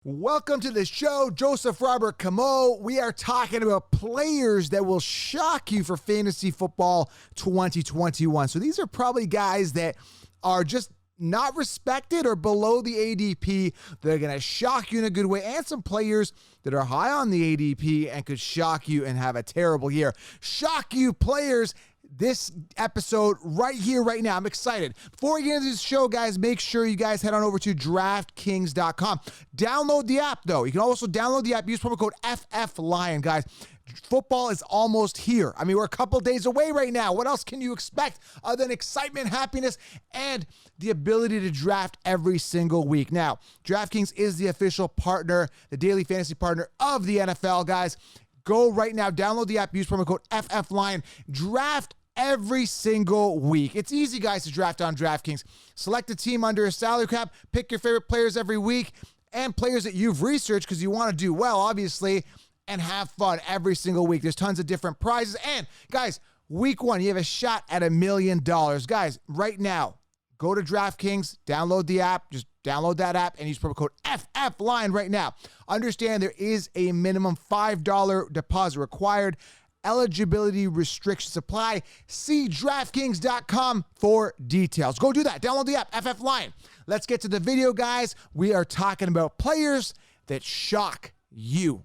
Welcome to the show, Joseph Robert Camo. We are talking about players that will shock you for fantasy football 2021. So these are probably guys that are just not respected or below the ADP. They're going to shock you in a good way, and some players that are high on the ADP and could shock you and have a terrible year. Shock you players. This episode right here, right now. I'm excited. Before we get into this show, guys, make sure you guys head on over to DraftKings.com. Download the app, though. You can also download the app. Use promo code FFLion, guys. Football is almost here. I mean, we're a couple days away right now. What else can you expect other than excitement, happiness, and the ability to draft every single week? Now, DraftKings is the official partner, the daily fantasy partner of the NFL, guys. Go right now. Download the app. Use promo code FFLion. Draft every single week. It's easy, guys, to draft on DraftKings. Select a team under a salary cap, pick your favorite players every week, and players that you've researched because you want to do well, obviously, and have fun every single week. There's tons of different prizes. And, guys, week one, you have a shot at $1 million. Guys, right now, go to DraftKings, download the app, just download that app and use promo code FFLion right now. Understand there is a minimum $5 deposit required. Eligibility restrictions apply. See DraftKings.com for details. Go do that. Download the app, FFLion. Let's get to the video, guys. We are talking about players that shock you.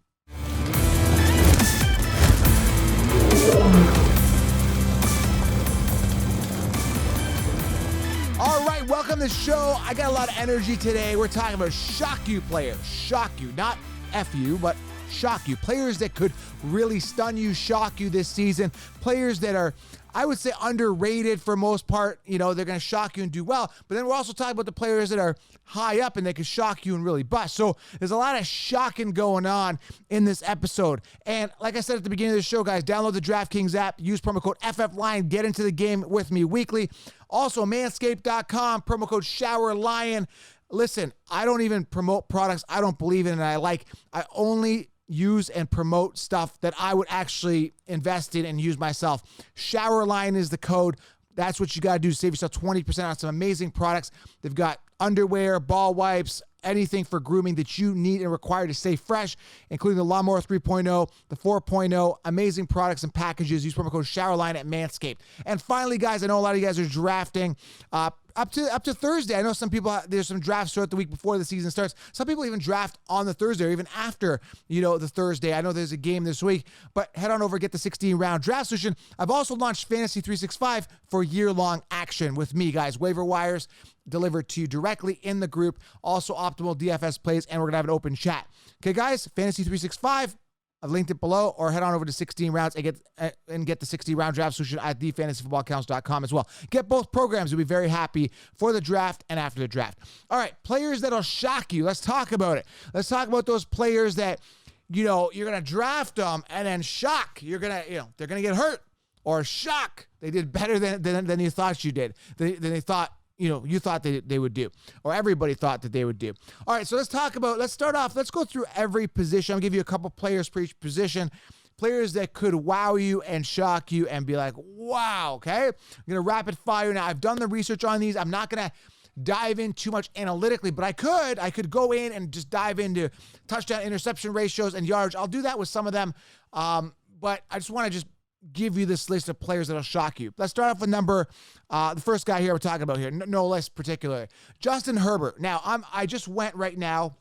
All right, welcome to the show. I got a lot of energy today. We're talking about shock you players. Shock you, not F you, but shock you. Players that could really stun you, shock you this season. Players that are, I would say, underrated for most part. You know, they're going to shock you and do well. But then we're also talking about the players that are high up and they could shock you and really bust. So there's a lot of shocking going on in this episode. And like I said at the beginning of the show, guys, download the DraftKings app. Use promo code FFLion. Get into the game with me weekly. Also, manscaped.com, promo code ShowerLion. Listen, I don't even promote products I don't believe in and I like. I only use and promote stuff that I would actually invest in and use myself. ShowerLion is the code. That's what you got to do to save yourself 20% on some amazing products. They've got underwear, ball wipes, anything for grooming that you need and require to stay fresh, including the Lawnmower 3.0, the 4.0, amazing products and packages. Use promo code ShowerLion at Manscaped. And finally, guys, I know a lot of you guys are drafting up to Thursday. I know some people, there's some drafts throughout the week before the season starts. Some people even draft on the Thursday or even after, the Thursday. I know there's a game this week, but head on over, get the 16-round draft solution. I've also launched Fantasy 365 for year-long action with me, guys. Waiver wires delivered to you directly in the group. Also optimal DFS plays, and we're going to have an open chat. Okay, guys, Fantasy 365. I've linked it below, or head on over to 16 rounds and get the 60-round draft solution at thefantasyfootballcounts.com as well. Get both programs. You'll be very happy for the draft and after the draft. All right, players that'll shock you. Let's talk about it. Let's talk about those players that, you're going to draft them and then shock. You're going to, they're going to get hurt, or shock. They did better than you thought you did. Than they thought, you thought they would do, or everybody thought that they would do. All right, so let's start off. Let's go through every position. I'll give you a couple players for each position, players that could wow you and shock you and be like, wow, okay? I'm going to rapid fire now. I've done the research on these. I'm not going to dive in too much analytically, but I could go in and just dive into touchdown interception ratios and yards. I'll do that with some of them, but I just want to give you this list of players that'll shock you. Let's start off with the first guy here we're talking about here, no less particular, Justin Herbert. Now, I just went right now.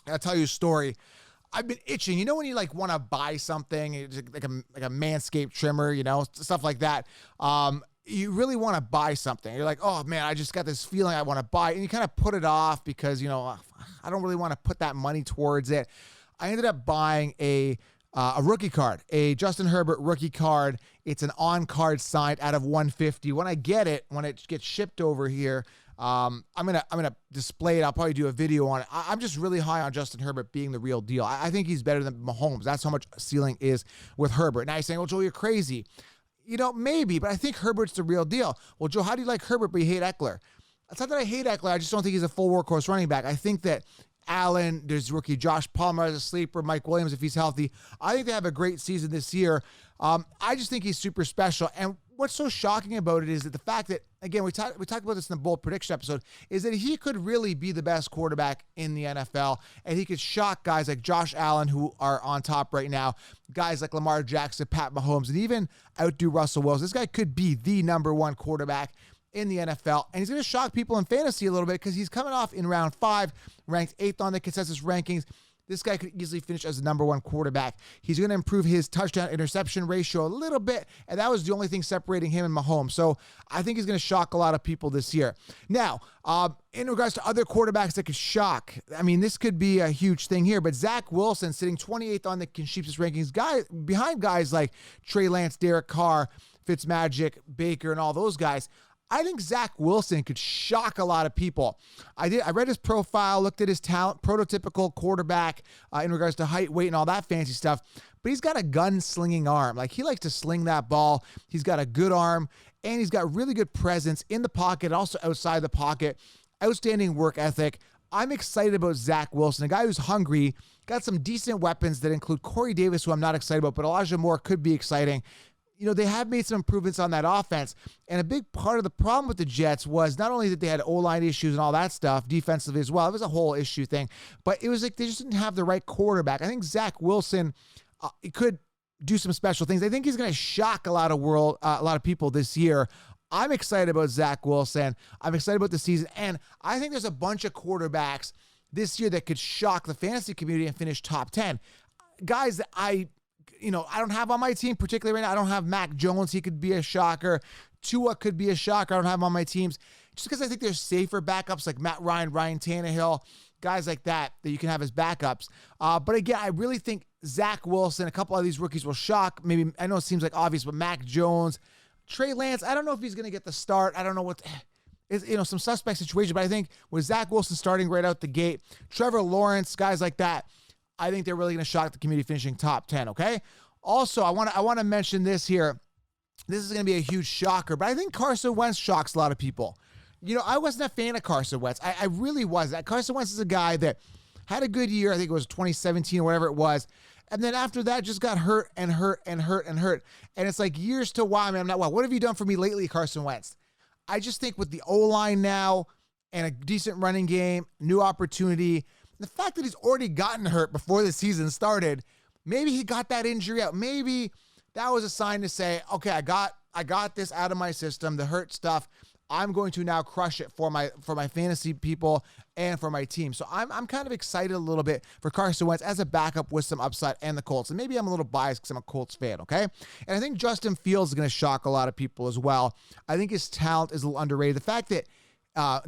I'll tell you a story. I've been itching. You know when you want to buy something, it's like a Manscaped trimmer, stuff like that. You really want to buy something. You're like, oh man, I just got this feeling I want to buy, and you kind of put it off because I don't really want to put that money towards it. I ended up buying a rookie card, a Justin Herbert rookie card. It's an on-card signed out of 150. When it gets shipped over here, I'm gonna display it. I'll probably do a video on it. I'm just really high on Justin Herbert being the real deal. I think he's better than Mahomes. That's how much ceiling is with Herbert. Now you're saying, well, Joe, you're crazy. Maybe, but I think Herbert's the real deal. Well, Joe, how do you like Herbert but you hate Eckler? It's not that I hate Eckler. I just don't think he's a full workhorse running back. I think that Allen, there's rookie Josh Palmer as a sleeper, Mike Williams if he's healthy. I think they have a great season this year. I just think he's super special. And what's so shocking about it is that the fact that, again, we talked about this in the bold prediction episode, is that he could really be the best quarterback in the NFL, and he could shock guys like Josh Allen, who are on top right now, guys like Lamar Jackson, Pat Mahomes, and even outdo Russell Wilson. This guy could be the number one quarterback in the NFL, and he's going to shock people in fantasy a little bit because he's coming off in round 5, ranked 8th on the consensus rankings. This guy could easily finish as the number one quarterback. He's going to improve his touchdown-interception ratio a little bit, and that was the only thing separating him and Mahomes. So I think he's going to shock a lot of people this year. Now, in regards to other quarterbacks that could shock, I mean, this could be a huge thing here, but Zach Wilson sitting 28th on the consensus rankings, behind guys like Trey Lance, Derek Carr, Fitzmagic, Baker, and all those guys. I think Zach Wilson could shock a lot of people. I read his profile, looked at his talent, prototypical quarterback in regards to height, weight, and all that fancy stuff. But he's got a gun-slinging arm. Like, he likes to sling that ball. He's got a good arm, and he's got really good presence in the pocket, also outside the pocket. Outstanding work ethic. I'm excited about Zach Wilson, a guy who's hungry, got some decent weapons that include Corey Davis, who I'm not excited about, but Elijah Moore could be exciting. You know, they have made some improvements on that offense. And a big part of the problem with the Jets was not only that they had O-line issues and all that stuff, defensively as well. It was a whole issue thing. But it was like they just didn't have the right quarterback. I think Zach Wilson could do some special things. I think he's going to shock a lot of people this year. I'm excited about Zach Wilson. I'm excited about the season. And I think there's a bunch of quarterbacks this year that could shock the fantasy community and finish top 10. Guys that I don't have on my team, particularly right now. I don't have Mac Jones. He could be a shocker. Tua could be a shocker. I don't have him on my teams just because I think there's safer backups like Matt Ryan, Ryan Tannehill, guys like that you can have as backups. But again, I really think Zach Wilson, a couple of these rookies will shock. Maybe, I know it seems like obvious, but Mac Jones, Trey Lance, I don't know if he's going to get the start. I don't know it's some suspect situation, but I think with Zach Wilson starting right out the gate, Trevor Lawrence, guys like that, I think they're really going to shock the community finishing top 10, okay? Also, I want to mention this here. This is going to be a huge shocker, but I think Carson Wentz shocks a lot of people. You know, I wasn't a fan of Carson Wentz. I really wasn't. Carson Wentz is a guy that had a good year. I think it was 2017 or whatever it was. And then after that, just got hurt. And it's like years to why, man. What have you done for me lately, Carson Wentz? I just think with the O-line now and a decent running game, new opportunity, the fact that he's already gotten hurt before the season started, maybe he got that injury out. Maybe that was a sign to say, okay, I got this out of my system, the hurt stuff. I'm going to now crush it for my fantasy people and for my team. So I'm kind of excited a little bit for Carson Wentz as a backup with some upside and the Colts. And maybe I'm a little biased because I'm a Colts fan, okay? And I think Justin Fields is going to shock a lot of people as well. I think his talent is a little underrated. The fact that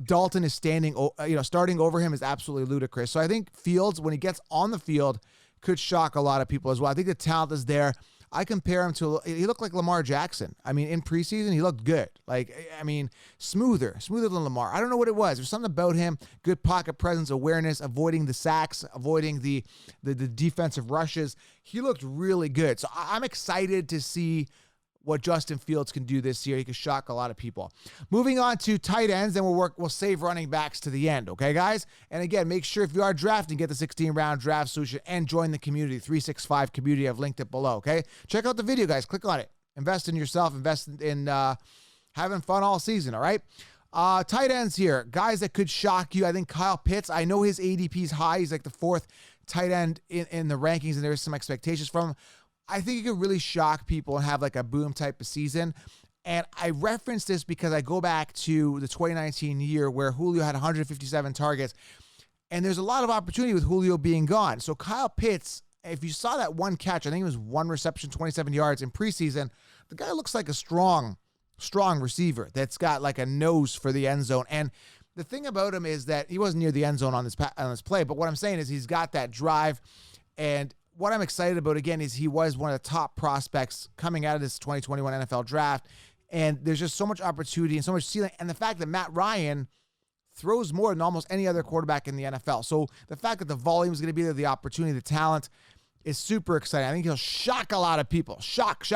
Dalton is starting over him is absolutely ludicrous. So I think Fields, when he gets on the field, could shock a lot of people as well. I think the talent is there. I compare him to, he looked like Lamar Jackson. I mean, in preseason, he looked good. Smoother than Lamar. I don't know what it was. There's something about him. Good pocket presence, awareness, avoiding the sacks, avoiding the defensive rushes. He looked really good. So I'm excited to see what Justin Fields can do this year. He could shock a lot of people. Moving on to tight ends, then we'll save running backs to the end, okay, guys? And again, make sure if you are drafting, get the 16-round draft solution and join the community, 365 community. I've linked it below, okay? Check out the video, guys. Click on it. Invest in yourself. Invest in having fun all season, all right? Tight ends here, guys that could shock you. I think Kyle Pitts, I know his ADP is high. He's like the 4th tight end in the rankings, and there's some expectations from him. I think he could really shock people and have like a boom type of season. And I reference this because I go back to the 2019 year where Julio had 157 targets. And there's a lot of opportunity with Julio being gone. So Kyle Pitts, if you saw that one catch, I think it was 1 reception, 27 yards in preseason. The guy looks like a strong receiver that's got like a nose for the end zone. And the thing about him is that he wasn't near the end zone on this play. But what I'm saying is he's got that drive. And what I'm excited about, again, is he was one of the top prospects coming out of this 2021 NFL draft. And there's just so much opportunity and so much ceiling. And the fact that Matt Ryan throws more than almost any other quarterback in the NFL. So the fact that the volume is going to be there, the opportunity, the talent is super exciting. I think he'll shock a lot of people. Shock.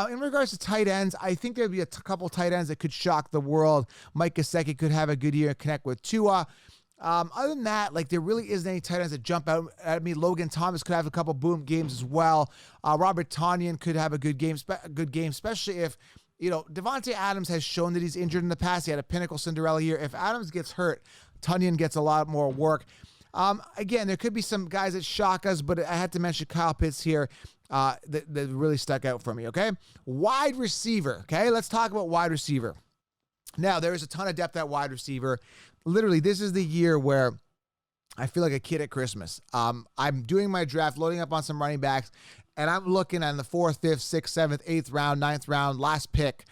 In regards to tight ends, I think there'll be a couple tight ends that could shock the world. Mike Gesicki could have a good year and connect with Tua. Other than that, there really isn't any tight ends that jump out at me. Logan Thomas could have a couple boom games as well. Robert Tonyan could have a good game, especially if Devontae Adams has shown that he's injured in the past. He had a pinnacle Cinderella year. If Adams gets hurt, Tonyan gets a lot more work. Again, there could be some guys that shock us, but I had to mention Kyle Pitts here that really stuck out for me, okay? Wide receiver, okay? Let's talk about wide receiver. Now, there is a ton of depth at wide receiver. Literally, this is the year where I feel like a kid at Christmas. I'm doing my draft, loading up on some running backs, and I'm looking at the 4th, 5th, 6th, 7th, 8th round, 9th round, last pick,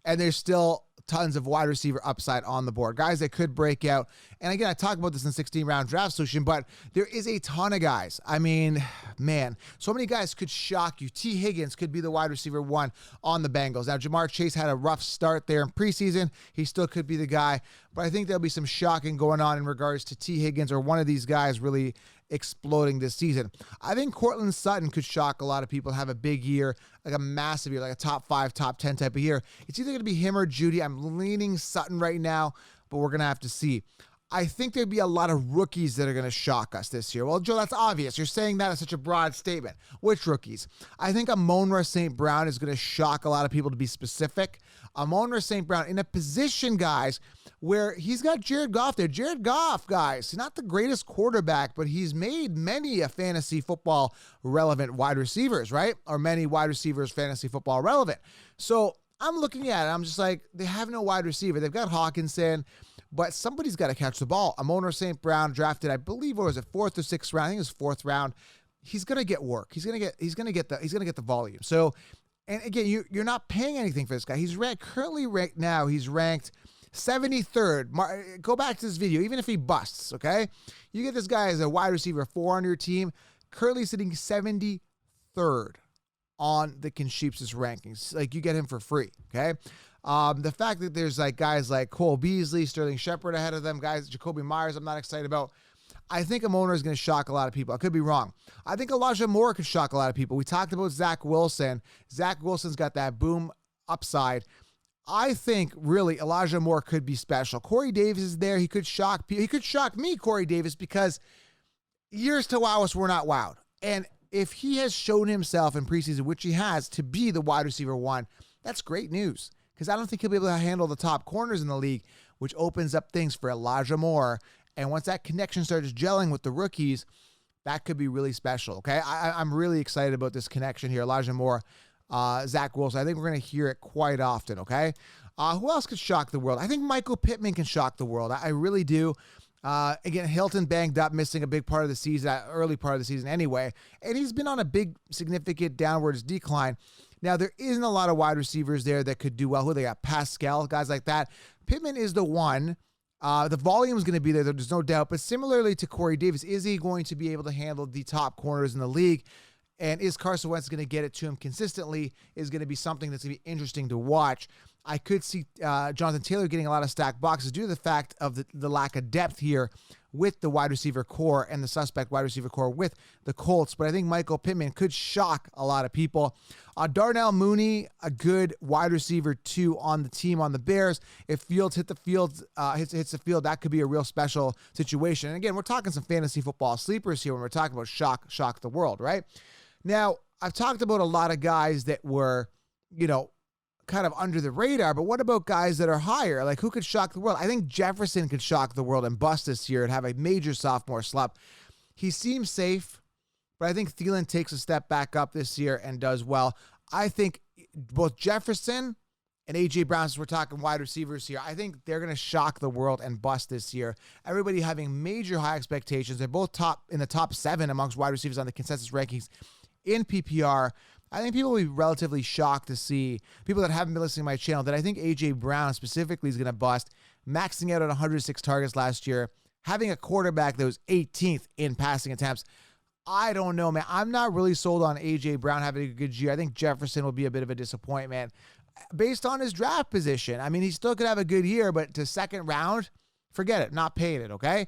and there's still tons of wide receiver upside on the board. Guys that could break out. And again, I talked about this in the 16-round draft solution, but there is a ton of guys. I mean, man, so many guys could shock you. T. Higgins could be the wide receiver 1 on the Bengals. Now, Jamar Chase had a rough start there in preseason. He still could be the guy, but I think there'll be some shocking going on in regards to T. Higgins or one of these guys really exploding this season. I think Cortland Sutton could shock a lot of people, have a big year, like a massive year, like a top 5, top 10 type of year. It's either going to be him or Judy. I'm leaning Sutton right now, but we're going to have to see. I think there'd be a lot of rookies that are going to shock us this year. Well, Joe, that's obvious. You're saying that as such a broad statement. Which rookies? I think Amon-Ra St. Brown is going to shock a lot of people, to be specific. Amon-Ra St. Brown in a position, guys, where he's got Jared Goff there. Jared Goff, guys, he's not the greatest quarterback, but he's made many a fantasy football relevant wide receivers, right? Or many wide receivers fantasy football relevant. So I'm looking at it. I'm just like, they have no wide receiver. They've got Hawkinson, but somebody's got to catch the ball. Amon-Ra St. Brown drafted, I believe, what was it, 4th or 6th round? I think it was 4th round. He's gonna get work. He's gonna get the volume. So, and again, you're not paying anything for this guy. He's currently ranked 73rd. Go back to this video. Even if he busts, okay, you get this guy as a wide receiver 4 on your team, currently sitting 73rd on the Consheeps' rankings. Like, you get him for free, okay? The fact that there's like guys like Cole Beasley, Sterling Shepard ahead of them, guys, Jacoby Myers, I'm not excited about. I think Amon-Ra is going to shock a lot of people. I could be wrong. I think Elijah Moore could shock a lot of people. We talked about Zach Wilson. Zach Wilson's got that boom upside. I think really Elijah Moore could be special. Corey Davis is there. He could shock people. He could shock me, Corey Davis, because years to wow us, we're not wowed. And if he has shown himself in preseason, which he has, to be the wide receiver 1, that's great news. Because I don't think he'll be able to handle the top corners in the league, which opens up things for Elijah Moore. And once that connection starts gelling with the rookies, that could be really special, okay? I'm really excited about this connection here. Elijah Moore, Zach Wilson. I think we're going to hear it quite often, okay? Who else could shock the world? I think Michael Pittman can shock the world. I really do. Again, Hilton banged up, missing a big part of the season, early part of the season anyway. And he's been on a big, significant downwards decline. Now, there isn't a lot of wide receivers there that could do well. Who they got? Pascal, guys like that. Pittman is the one. The volume is going to be there. There's no doubt. But similarly to Corey Davis, is he going to be able to handle the top corners in the league? And is Carson Wentz going to get it to him consistently? Is going to be something that's going to be interesting to watch. I could see Jonathan Taylor getting a lot of stacked boxes due to the fact of the lack of depth here with the wide receiver core and the suspect wide receiver core with the Colts. But I think Michael Pittman could shock a lot of people. Darnell Mooney, a good wide receiver 2 on the team on the Bears. If Fields hits the field, that could be a real special situation. And again, we're talking some fantasy football sleepers here when we're talking about shock the world, right? Now, I've talked about a lot of guys that were, kind of under the radar, but what about guys that are higher? Like, who could shock the world? I think Jefferson could shock the world and bust this year and have a major sophomore slump. He seems safe, but I think Thielen takes a step back up this year and does well. I think both Jefferson and A.J. Brown, since we're talking wide receivers here, I think they're going to shock the world and bust this year. Everybody having major high expectations. They're both in the top 7 amongst wide receivers on the consensus rankings in PPR. I think people will be relatively shocked to see, people that haven't been listening to my channel, that I think A.J. Brown specifically is going to bust, maxing out at 106 targets last year, having a quarterback that was 18th in passing attempts. I don't know, man. I'm not really sold on A.J. Brown having a good year. I think Jefferson will be a bit of a disappointment based on his draft position. I mean, he still could have a good year, but to second round, forget it. Not paying it, okay?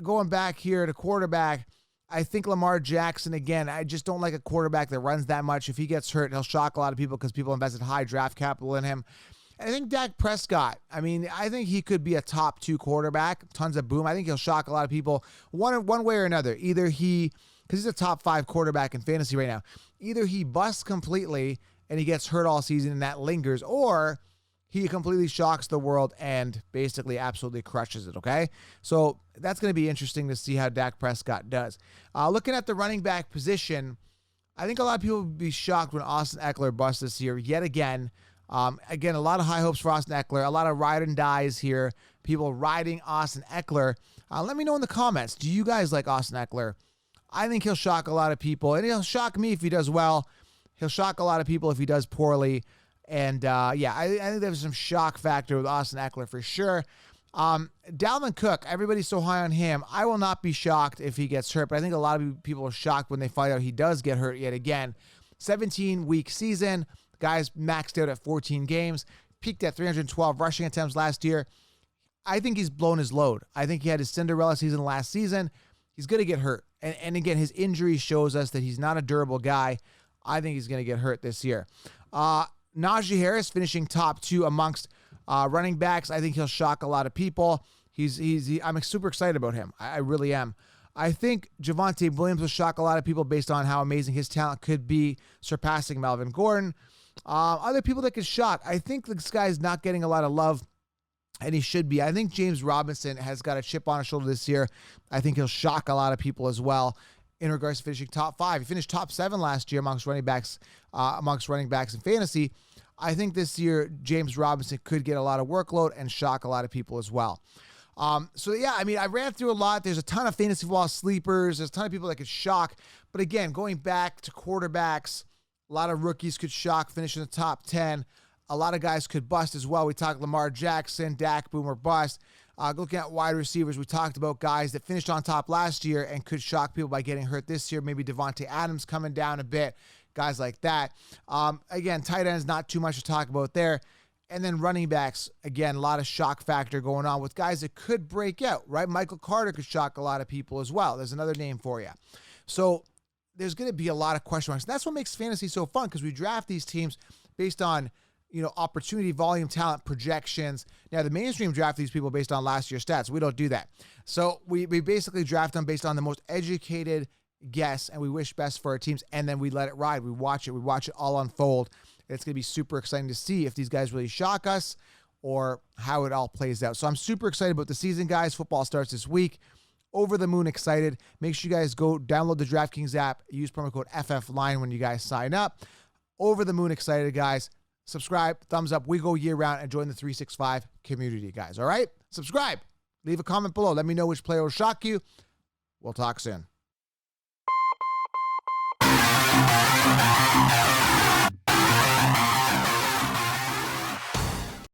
Going back here to quarterback, I think Lamar Jackson, again, I just don't like a quarterback that runs that much. If he gets hurt, he'll shock a lot of people because people invested high draft capital in him. And I think Dak Prescott, I think he could be a top 2 quarterback, tons of boom. I think he'll shock a lot of people one way or another. Either because he's a top 5 quarterback in fantasy right now, either he busts completely and he gets hurt all season and that lingers, or he completely shocks the world and basically absolutely crushes it, okay? So that's going to be interesting to see how Dak Prescott does. Looking at the running back position, I think a lot of people would be shocked when Austin Eckler busts this year yet again. Again, a lot of high hopes for Austin Eckler, a lot of ride and dies here, people riding Austin Eckler. Let me know in the comments, do you guys like Austin Eckler? I think he'll shock a lot of people, and he'll shock me if he does well. He'll shock a lot of people if he does poorly. And, yeah, I think there's some shock factor with Austin Eckler for sure. Dalvin Cook, everybody's so high on him. I will not be shocked if he gets hurt, but I think a lot of people are shocked when they find out he does get hurt yet again. 17-week season. The guy's maxed out at 14 games. Peaked at 312 rushing attempts last year. I think he's blown his load. I think he had his Cinderella season last season. He's going to get hurt. And again, his injury shows us that he's not a durable guy. I think he's going to get hurt this year. Naji Harris finishing top 2 amongst running backs. I think he'll shock a lot of people. I'm super excited about him. I really am. I think Javonte Williams will shock a lot of people based on how amazing his talent could be, surpassing Melvin Gordon. Other people that could shock. I think this guy's not getting a lot of love, and he should be. I think James Robinson has got a chip on his shoulder this year. I think he'll shock a lot of people as well in regards to finishing top 5. He finished top 7 last year amongst running backs in fantasy. I think this year James Robinson could get a lot of workload and shock a lot of people as well. So yeah, I mean, I ran through a lot. There's a ton of fantasy football sleepers. There's a ton of people that could shock. But again, going back to quarterbacks, a lot of rookies could shock, finish in the top 10. A lot of guys could bust as well. We talked Lamar Jackson, Dak, boom or bust. Looking at wide receivers, we talked about guys that finished on top last year and could shock people by getting hurt this year. Maybe Devontae Adams coming down a bit, guys like that. Again, tight ends, not too much to talk about there. And then running backs, again, a lot of shock factor going on with guys that could break out, right? Michael Carter could shock a lot of people as well. There's another name for you. So there's going to be a lot of question marks. That's what makes fantasy so fun, because we draft these teams based on, opportunity, volume, talent, projections. Now, the mainstream draft these people based on last year's stats. We don't do that. So we basically draft them based on the most educated guess, and we wish best for our teams, and then we let it ride. We watch it all unfold. It's going to be super exciting to see if these guys really shock us or how it all plays out. So I'm super excited about the season, guys. Football starts this week. Over the moon excited. Make sure you guys go download the DraftKings app. Use promo code FFLine when you guys sign up. Over the moon excited, guys. Subscribe, thumbs up. We go year round and join the 365 community, guys. All right? Subscribe. Leave a comment below. Let me know which player will shock you. We'll talk soon.